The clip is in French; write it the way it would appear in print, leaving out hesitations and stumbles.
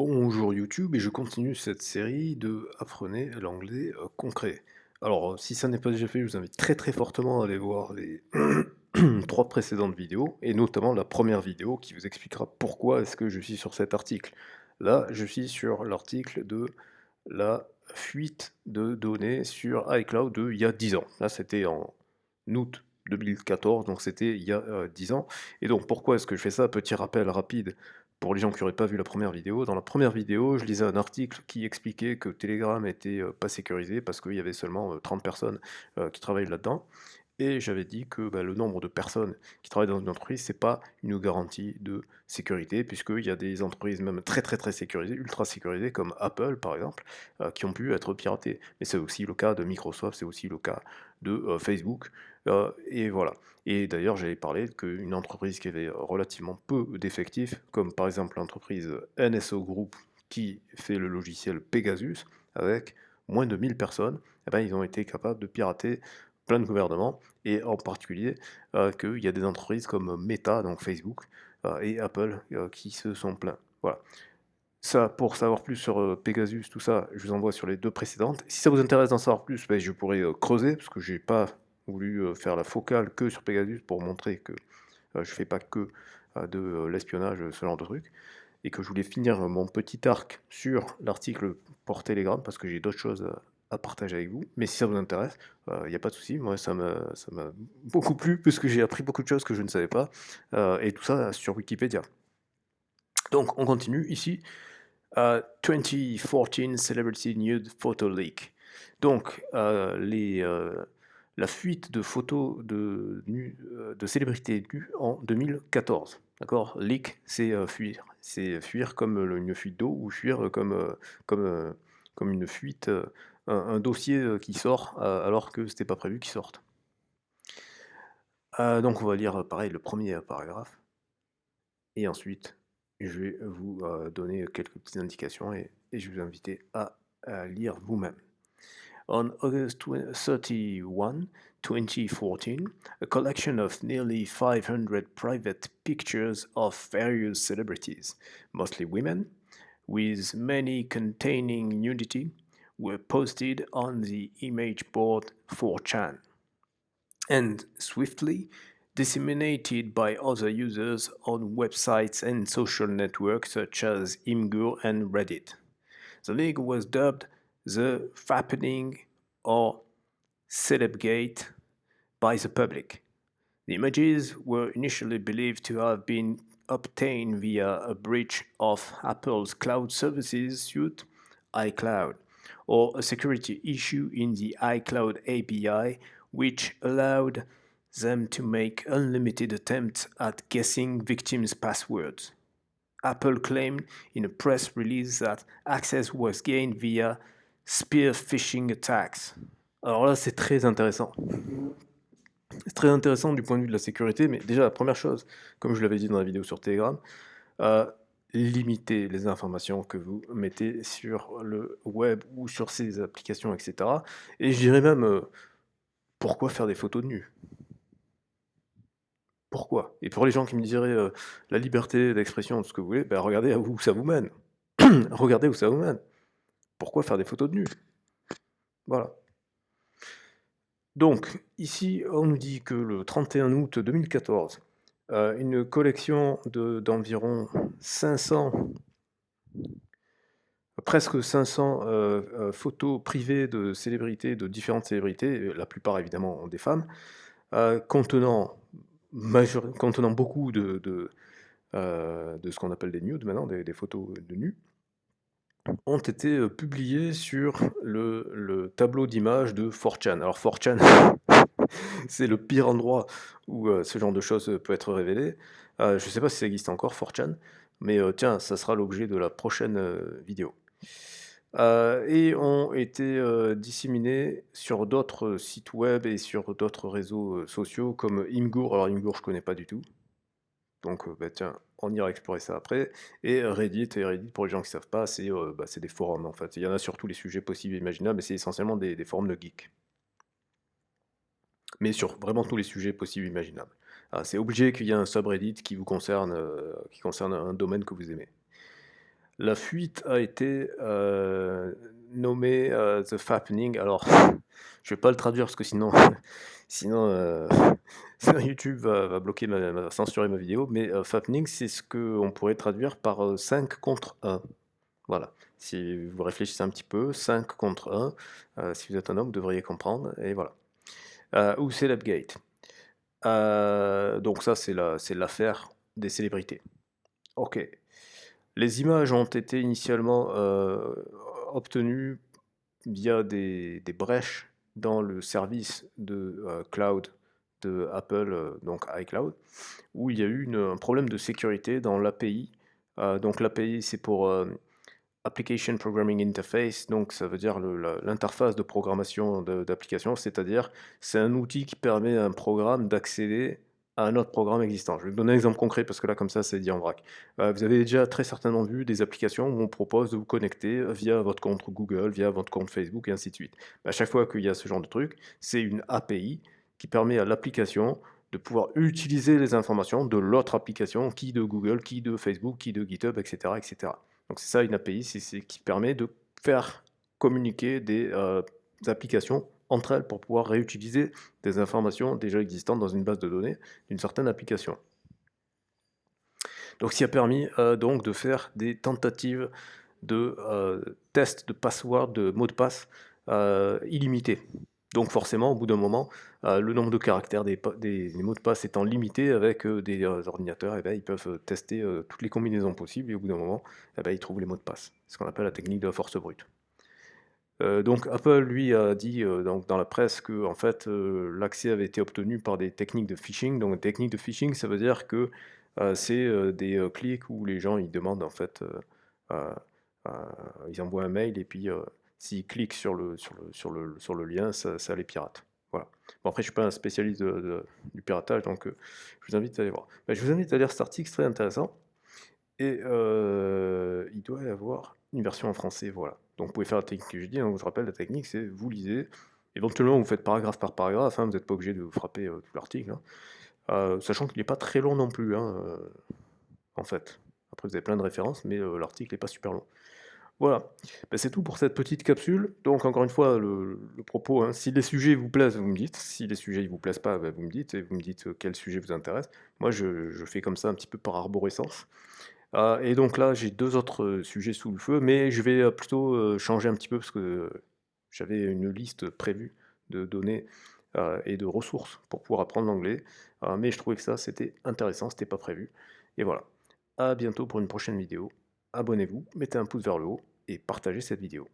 Bonjour YouTube et je continue cette série de Apprenez l'anglais concret. Alors, si ça n'est pas déjà fait, je vous invite très fortement à aller voir les trois précédentes vidéos, et notamment la première vidéo qui vous expliquera pourquoi est-ce que je suis sur cet article. Là, je suis sur l'article de la fuite de données sur iCloud il y a 10 ans. Là, c'était en août 2014, donc c'était il y a 10 ans. Et donc, pourquoi est-ce que je fais ça? Petit rappel rapide pour les gens qui n'auraient pas vu la première vidéo. Dans la première vidéo, je lisais un article qui expliquait que Telegram était pas sécurisé parce qu'il y avait seulement 30 personnes qui travaillent là-dedans. Et j'avais dit que le nombre de personnes qui travaillent dans une entreprise, c'est pas une garantie de sécurité, puisqu'il y a des entreprises même très sécurisées, ultra sécurisées, comme Apple par exemple, qui ont pu être piratées. Mais c'est aussi le cas de Microsoft, c'est aussi le cas de Facebook, et voilà. Et d'ailleurs, j'avais parlé qu'une entreprise qui avait relativement peu d'effectifs, comme par exemple l'entreprise NSO Group, qui fait le logiciel Pegasus, avec moins de 1000 personnes, eh ben, ils ont été capables de pirater plein de gouvernements, et en particulier qu'il y a des entreprises comme Meta, donc Facebook, et Apple qui se sont plaints. Voilà. Ça, pour savoir plus sur Pegasus, tout ça, je vous envoie sur les deux précédentes. Si ça vous intéresse d'en savoir plus, ben, je pourrais creuser, parce que j'ai pas voulu faire la focale que sur Pegasus pour montrer que je fais pas que de l'espionnage, ce genre de truc, et que je voulais finir mon petit arc sur l'article pour Telegram, parce que j'ai d'autres choses à partager avec vous. Mais si ça vous intéresse, il n'y a pas de souci, moi ça m'a beaucoup plu, parce que j'ai appris beaucoup de choses que je ne savais pas, et tout ça sur Wikipédia. Donc on continue ici. 2014 Celebrity Nude Photo Leak. Donc, la fuite de photos de célébrités nues en 2014. D'accord? Leak, c'est fuir. C'est fuir comme une fuite d'eau, ou fuir comme, comme une fuite, un dossier qui sort alors que c'était pas prévu qu'il sorte. Donc on va lire pareil le premier paragraphe, et ensuite je vais vous donner quelques petites indications, et je vais vous inviter à lire vous-même. On August 31, 2014, a collection of nearly 500 private pictures of various celebrities, mostly women, with many containing nudity, were posted on the image board 4chan, and swiftly disseminated by other users on websites and social networks such as Imgur and Reddit. The league was dubbed the Fappening or Celebgate by the public. The images were initially believed to have been obtained via a breach of Apple's cloud services suite, iCloud, or a security issue in the iCloud API, which allowed them to make unlimited attempts at guessing victims' passwords. Apple claimed in a press release that access was gained via spear phishing attacks. Alors là, c'est très intéressant. C'est très intéressant du point de vue de la sécurité, mais déjà, la première chose, comme je l'avais dit dans la vidéo sur Telegram, limitez les informations que vous mettez sur le web ou sur ces applications, etc. Et je dirais même, pourquoi faire des photos de nus? Pourquoi? Et pour les gens qui me diraient la liberté d'expression, tout ce que vous voulez, ben regardez où ça vous mène. Regardez où ça vous mène. Pourquoi faire des photos de nus? Voilà. Donc, ici, on nous dit que le 31 août 2014, une collection d'environ 500, presque 500 photos privées de célébrités, de différentes célébrités, la plupart évidemment des femmes, contenant beaucoup de ce qu'on appelle des nudes maintenant, des photos de nus, ont été publiées sur le tableau d'images de 4chan. Alors 4chan, c'est le pire endroit où ce genre de choses peut être révélé. Je ne sais pas si ça existe encore, 4chan, mais tiens, ça sera l'objet de la prochaine vidéo. Et ont été disséminés sur d'autres sites web et sur d'autres réseaux sociaux comme Imgur. Alors Imgur, je connais pas du tout. Donc tiens, on ira explorer ça après. Et Reddit, pour les gens qui ne savent pas, c'est des forums en fait. Il y en a sur tous les sujets possibles et imaginables, mais c'est essentiellement des forums de geeks. Mais sur vraiment tous les sujets possibles et imaginables. C'est obligé qu'il y ait un subreddit qui vous concerne, qui concerne un domaine que vous aimez. La fuite a été nommée The Fappening. Alors, je vais pas le traduire parce que sinon, sinon, sinon YouTube va bloquer va censurer ma vidéo. Mais Fappening, c'est ce qu'on pourrait traduire par 5 contre 1. Voilà. Si vous réfléchissez un petit peu, 5 contre 1, si vous êtes un homme, vous devriez comprendre. Et voilà. Ou Celebgate. Donc ça, c'est l'affaire des célébrités. Ok. Les images ont été initialement obtenues via des brèches dans le service de cloud de Apple, donc iCloud, où il y a eu un problème de sécurité dans l'API. Donc l'API, c'est pour Application Programming Interface, donc ça veut dire l'interface de programmation d'application, c'est-à-dire c'est un outil qui permet à un programme d'accéder à un autre programme existant. Je vais vous donner un exemple concret parce que là, comme ça, c'est dit en vrac. Vous avez déjà très certainement vu des applications où on propose de vous connecter via votre compte Google, via votre compte Facebook et ainsi de suite. À chaque fois qu'il y a ce genre de truc, c'est une API qui permet à l'application de pouvoir utiliser les informations de l'autre application, qui de Google, qui de Facebook, qui de GitHub, etc. etc. Donc c'est ça une API, c'est qui permet de faire communiquer des applications entre elles pour pouvoir réutiliser des informations déjà existantes dans une base de données d'une certaine application. Donc ce qui a permis donc de faire des tentatives de tests de password, de mots de passe illimités. Donc forcément, au bout d'un moment, le nombre de caractères des mots de passe étant limité avec des ordinateurs, eh ben, ils peuvent tester toutes les combinaisons possibles et au bout d'un moment, eh ben, ils trouvent les mots de passe. C'est ce qu'on appelle la technique de la force brute. Donc Apple, lui, a dit donc dans la presse que en fait, l'accès avait été obtenu par des techniques de phishing. Donc technique de phishing, ça veut dire que c'est des clics où les gens ils demandent en fait, euh, euh, ils envoient un mail et puis s'ils cliquent sur le lien, ça les pirate. Voilà. Bon, après, je suis pas un spécialiste du piratage, donc je vous invite à aller voir. Ben, je vous invite à lire cet article, c'est très intéressant. Et il doit y avoir une version en français, voilà. Donc vous pouvez faire la technique que je dis, donc je vous rappelle, la technique c'est vous lisez, éventuellement vous faites paragraphe par paragraphe, hein, vous n'êtes pas obligé de vous frapper tout l'article, hein. Sachant qu'il n'est pas très long non plus, hein, en fait. Après vous avez plein de références, mais l'article n'est pas super long. Voilà, ben, c'est tout pour cette petite capsule. Donc encore une fois, le propos, hein, si les sujets vous plaisent, vous me dites. Si les sujets ne vous plaisent pas, ben, vous me dites, et vous me dites quel sujet vous intéresse. Moi je fais comme ça un petit peu par arborescence. Et donc là, j'ai 2 autres sujets sous le feu, mais je vais plutôt changer un petit peu parce que j'avais une liste prévue de données et de ressources pour pouvoir apprendre l'anglais. Mais je trouvais que ça, c'était intéressant, c'était pas prévu. Et voilà. À bientôt pour une prochaine vidéo. Abonnez-vous, mettez un pouce vers le haut et partagez cette vidéo.